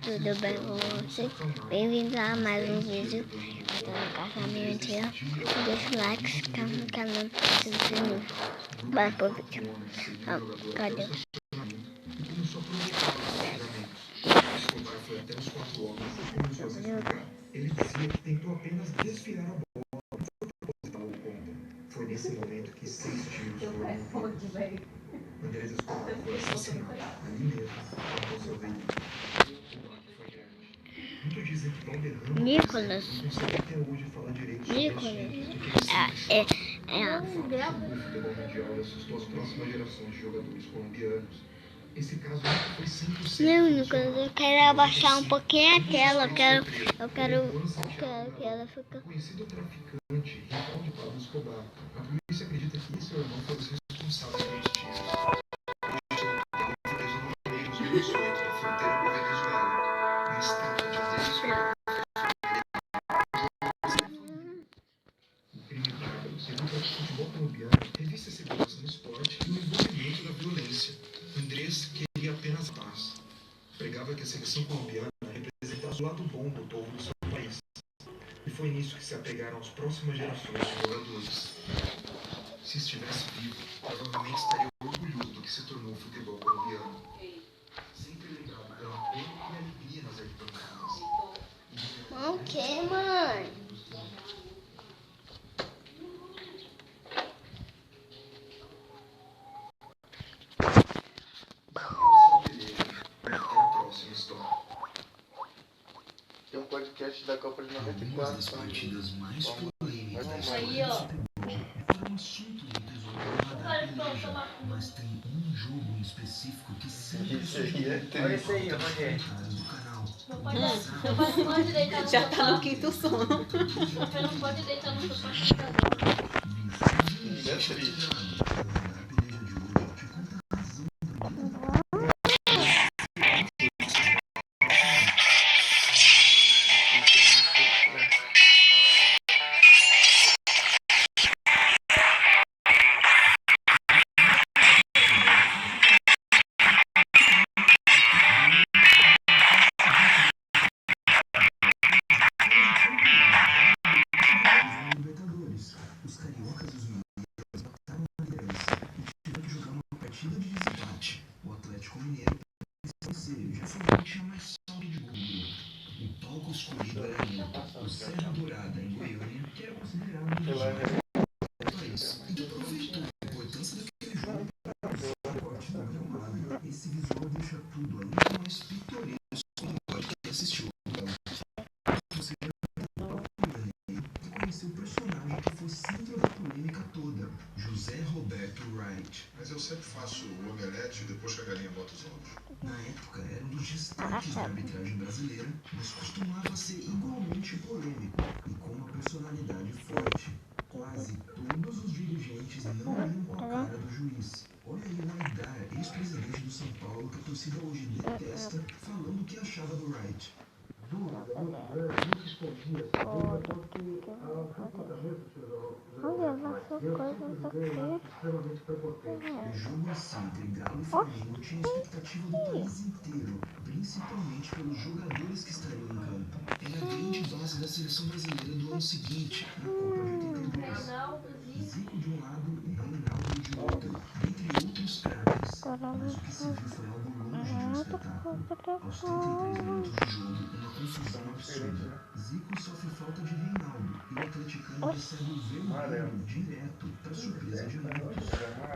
tudo bem com vocês? Bem-vindos a mais um vídeo aqui no canal Tia. Deixa o like, se inscreve no canal, se inscreve. Bora pro vídeo. Cadê? Ele dizia que tentou apenas desviar a bola. Foi nesse momento que 6 tiros foram ouvidos. Andrés Escobar foi assassinado ali mesmo, com seu veículo. Muitos dizem que Valderrama Nicolas. não consegue até hoje falar direito sobre Nicolas. o futebol mundial e assustou as próximas gerações de jogadores colombianos. Esse caso foi 100%. Não, Nicolas, eu quero abaixar um pouquinho a tela. Eu quero que ela fique. Conhecido traficante, rival de Pablo Escobar. A polícia acredita que esse irmão foi os responsáveis pelos tiros. Em 2018, na fronteira com a Venezuela, uma estátua de Andrés Escobar. O crime bárbaro serviu para o futebol colombiano, revista segurança no esporte e o envolvimento da violência. Andrés queria apenas paz. Pregava que a seleção colombiana representasse o lado bom do povo do seu país. E foi nisso que se apegaram as próximas gerações de jogadores. Se estivesse vivo, provavelmente estaria orgulhoso do que se tornou o futebol colombiano. Sempre lembrado pelo amor e alegria nas arquibancadas. Ok, mãe. Tem um podcast da Copa de 94. Uma das partidas mais polêmicas da história Aí, ó. do futebol foi um assunto do tesouro da peleja, mas tem um jogo em específico que sempre Olha esse aí, Rogério. do canal. Não pode deitar no Já tá no sofá. quinto sono. Você não pode deitar no sofá com o casal. É triste. Libertadores. Os cariocas e os mineiros mataram a liderança e tiveram que jogar uma partida de desempate. O Atlético Mineiro já foi quem tinha mais saldo de gol. O palco escolhido era muito. O Serra Dourada, em Goiânia, que era considerado um dos maiores do país. E aproveitou a importância daquele jogo para o corte do gramado. Esse visual deixa tudo ainda mais pitoresco quando pode assistir o jogo. Você conheceu o personagem que foi centro da polêmica toda, José Roberto Wright. Mas eu sempre faço o omelete e depois que a galinha bota os ovos. Na época, era um dos destaques da arbitragem brasileira, mas costumava ser igualmente polêmico e com uma personalidade forte. Quase todos os dirigentes não iam com a cara do juiz. Olha aí o Aidar, ex-presidente do São Paulo, que a torcida hoje detesta, falando o que achava do Wright. Olha, nossa coisa aqui. O jogo assim entre Galo e Flamengo tinha a expectativa do país inteiro, principalmente pelos jogadores que estariam em campo. Era a grande base da seleção brasileira do ano seguinte, na Copa de 82. Zico de um lado e Reinaldo de outro, entre outros craques. Mas o que se viu foi algo longe de um espetáculo. Aos 33 minutos de jogo, uma confusão absurda. Zico sofre falta de Reinaldo e o atleticano recebe o vermelho direto, para surpresa de muitos.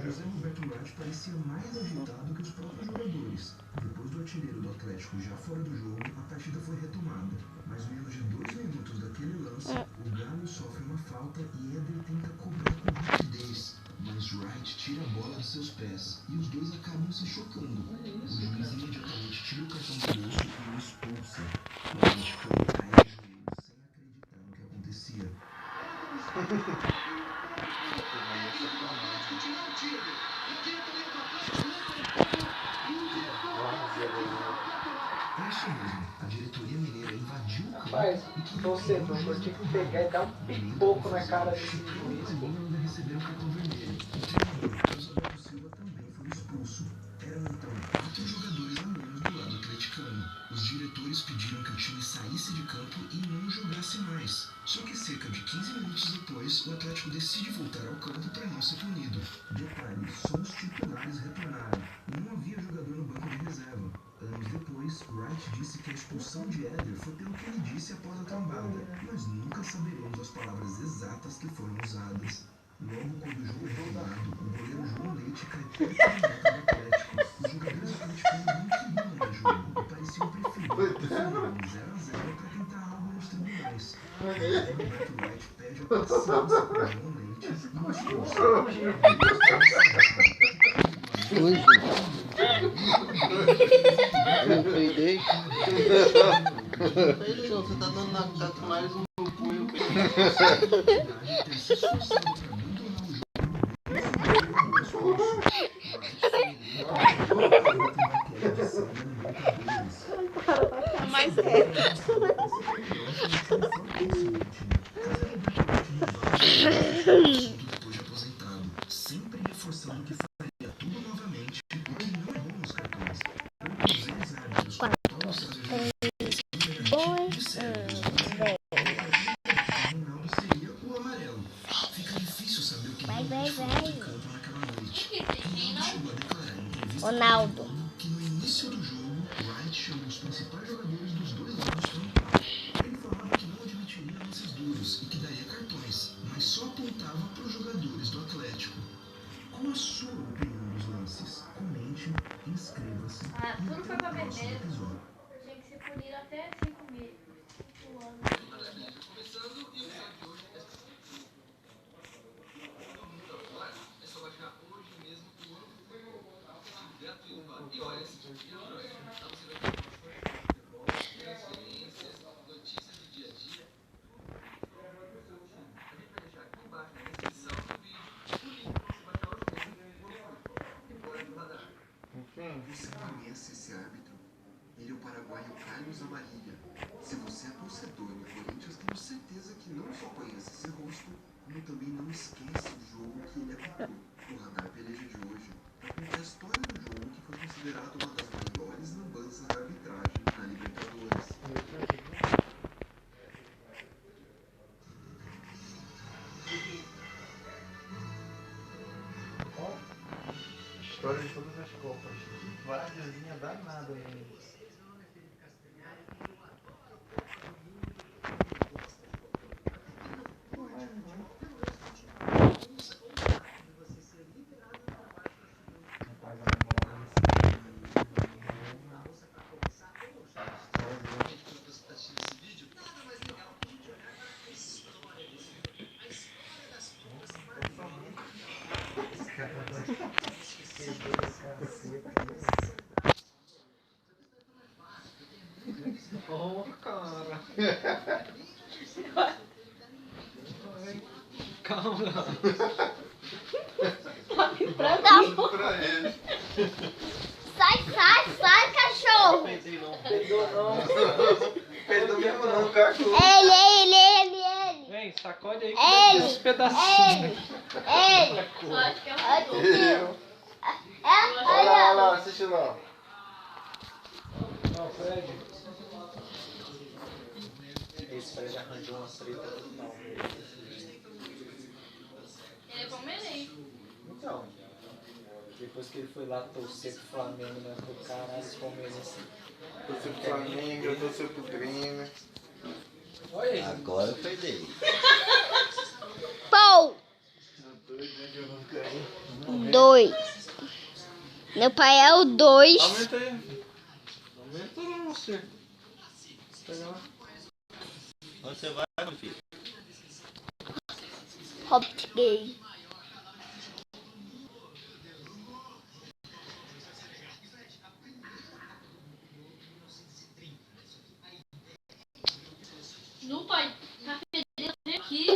José Roberto Wright parecia mais agitado que os próprios jogadores. Depois do artilheiro do Atlético já fora do jogo, a partida foi retomada. Mas menos de 2 minutos daquele lance, o Galo sofre uma falta e Éder tenta cobrar com rapidez. Mas Wright tira a bola de seus pés e os dois acabam se chocando. O juiz imediatamente tira o cartão do bolso e o expulsa. O atleticano cai de joelhos sem acreditar no que acontecia. É isso mesmo, a diretoria mineira invadiu o campo Rapaz, e que torcedor, eu tinha que pegar e dar um pipoco na cara desse juiz. ainda receberam o cartão vermelho. O treinador, Carlos Alberto Silva, também foi expulso. Eram então 4 jogadores a menos do lado atleticano. Os diretores pediram que o time saísse de campo e não jogasse mais. Só que cerca de 15 minutos depois, o Atlético decide voltar ao campo para não ser punido. Detalhe, só os titulares retornaram. Não havia jogador no banco de reserva. Anos depois, Wright disse que a expulsão de Éder foi pelo que ele disse após a trombada. Mas nunca saberemos as palavras exatas que foram usadas. Logo quando o jogo é retomado, o goleiro João Leite cai perto da meta do Atlético. Os jogadores atleticanos não queriam mais jogo e pareciam preferir o final 0-0 para tentar algo nos tribunais. Roberto Wright pede a paciência com o João Leite e o expulsa. Eu peidei. Você tá dando na cara mais um punho. Mais sério. Depois de aposentado, sempre reforçando que faria tudo novamente, o que não errou nos cartões. Outros ex-árbitros, como Paulo César Jorge, disseram que Ronaldo seria o amarelo. Fica difícil saber o que realmente faltou em campo naquela noite. Ronaldo chegou a declarar em entrevista Ronaldo. que no início do jogo, Wright chamou os principais jogadores dos dois lados para um papo. Ele falava que não admitiria lances duros e que daria cartões, mas só apontava para os jogadores do Atlético. Qual a sua opinião dos lances? Comente, inscreva-se Ah, e tudo foi até pra o próximo vermelho. episódio. Tinha que ser punido até 5 mil. 5 anos. Você conhece esse árbitro? Ele é o paraguaio Carlos Amarilha. Se você é torcedor do Corinthians, tenho certeza que não só conhece esse rosto, como também não esquece o jogo que ele apitou. O Radar Peleja de hoje vai contar a história do jogo que foi considerado uma das maiores lambanças da arbitragem na Libertadores. História de todas as copas. Váriozinha danada, né? Oh, cara. Calma. Pra ele. Sai, cachorro. Peidou não. Peidou mesmo não, cachorro. Ele. Vem, sacode aí Ele. que esse pedacinho. Ele. Eu acho que é um Olha lá, assiste lá. Não, Fred. Esse Fred arranjou uma treta total. Ele é palmeirense. Então, depois que ele foi lá torcer pro Flamengo, né? Pro caralho, esse Palmeiras. Torcer pro Flamengo, eu torcer pro Grêmio. Olha aí. Agora eu peidei. Pou. 2. Meu pai é o 2. Aumenta aí. Aumenta ou não você? Pega lá. Onde você vai, meu filho? Hobbit gay. No pai. Tá fedendo aqui.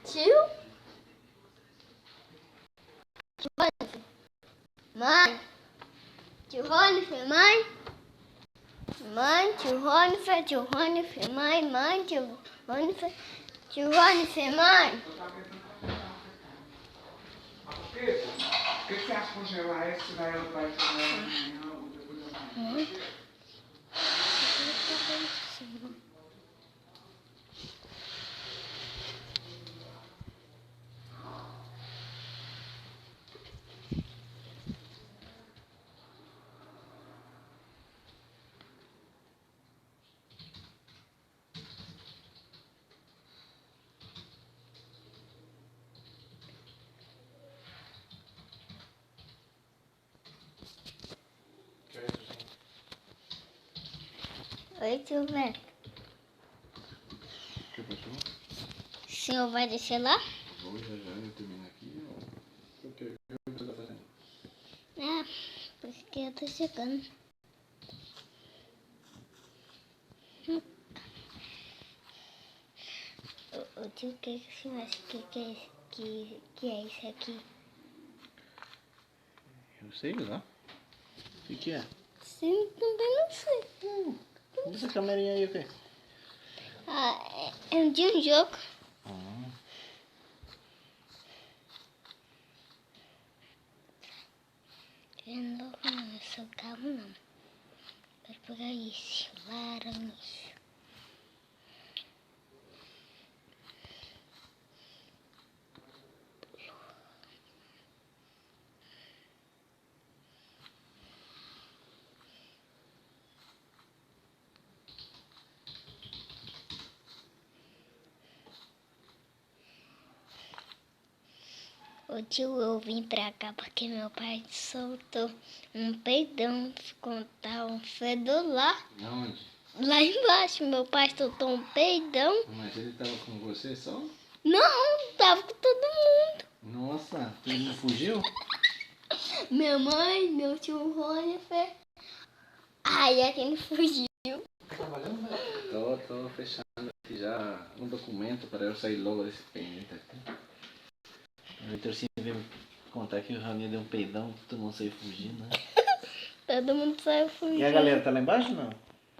Tio? Mãe? Tio Ronifer, mãe? Mãe, tio Ronifer, mãe, tio Ronifer, mãe? congelar esse, daí ela vai congelar amanhã ou depois da manhã. Muito. Oi, tio Beto. O que passou? O senhor vai descer lá? Vou já eu termino aqui. O que você tá fazendo? É, porque eu tô chegando. O tio, o que o senhor acha que é isso aqui? Eu sei lá. O que é? Sim, também não sei. Essa câmerinha aí o quê? Ah, é de um jogo. Eu não vou sou calmo não. Quero pegar isso, laranja. Ô tio, eu vim pra cá porque meu pai soltou um peidão, ficou um fedor lá. Aonde? Lá embaixo, meu pai soltou um peidão. Mas ele tava com você só? Não, tava com todo mundo. Nossa, todo mundo fugiu? Minha mãe, meu tio Ronifer. Aí a gente fugiu. Tô fechando aqui já um documento para eu sair logo desse pendente aqui. O Vitor sim veio me contar que o Raninha deu um peidão, todo mundo saiu fugindo, né? Todo mundo saiu fugindo. E a galera tá lá embaixo ou não?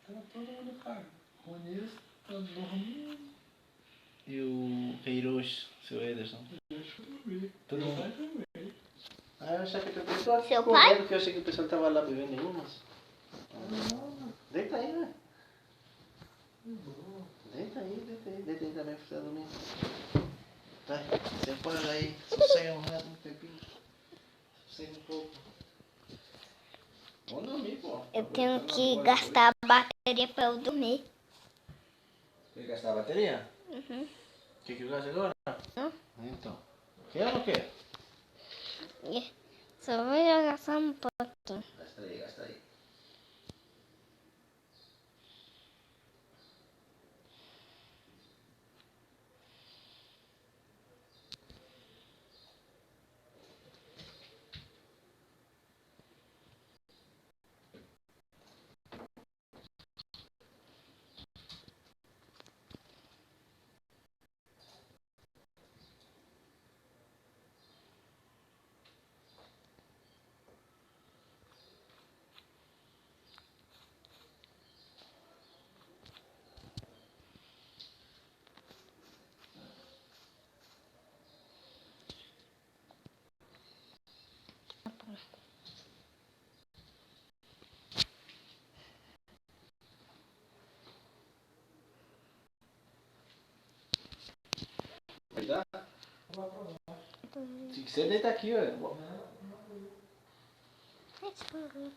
Tava todo mundo, cara. O Onias tá dormindo. E o Queiroz, seu Ederson? Deixa eu dormir. Todo Meu mundo. pai também. Ah, eu achei que eu tô aqui Seu correndo, pai? que eu achei que o pessoal tava lá bebendo umas. Deita aí, né? Deita aí também pra você dormir. Vai, você para aí, sossega um tempinho. Sossega um pouco. Vamos dormir, pô. Eu tenho que gastar a bateria pra eu dormir. Quer gastar a bateria? Uhum. Quer que eu gaste agora? Não. Então. Quer ou não quer? Só vou jogar só um pouquinho. Gasta aí. Vai dar? Se quiser, deita aqui, ó. Let's go.